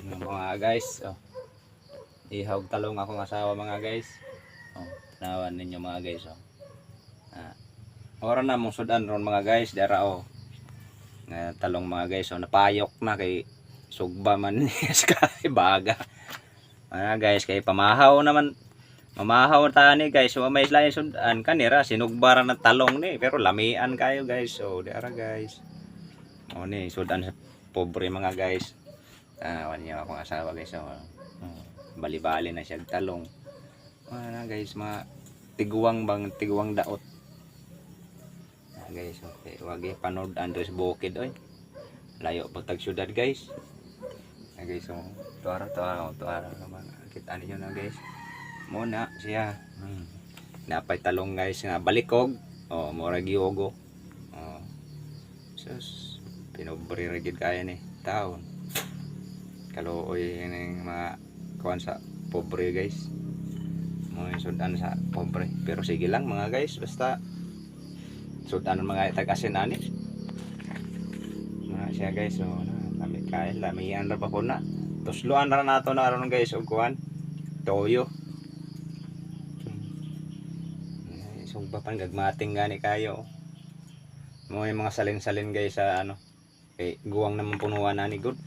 Mga guys, oh. Ihawg talong akong asawa mga guys. Oh, tanawan ninyo mga guys, oh. Ora na mong sudan ron mga guys, dara oh. Nga talong mga guys, oh, napayok na kay sugba man sa baga. Guys, kay pamahaw naman. Mamahaw ta ni guys, so may lain sudan kanira sinugbaran ng talong ni, pero lamian kayo guys. So, dara guys. Oh ni sudan sa pobre mga guys. Wala akong asawa guys, oh. Bali-bali na siya talong. Guys, mga tiguang daot. Guys, okay, wagi panood Andres Bukid oy. Layo pagtag syudad guys. Guys, so tuara naman. Kita niyo na guys. Muna siya. Napay talong guys nga balikog. Oh, mura giyogo. Oh. Sus, pinobre ra gid kaya ni taon. Kaluoy ning mga kuan sa pobre guys. Mga sudan sa pobre. Pero sige lang mga guys, basta sudan mga tag-asin ani. Mga siya guys, so lamian ra pa ko na. Tusluan ra nato na aron guys og kuan. Toyo. Sugbapan gagmating gani kayo. Mo yung mga salin-salin guys sa ano. Kay guwang naman punuan na ni good.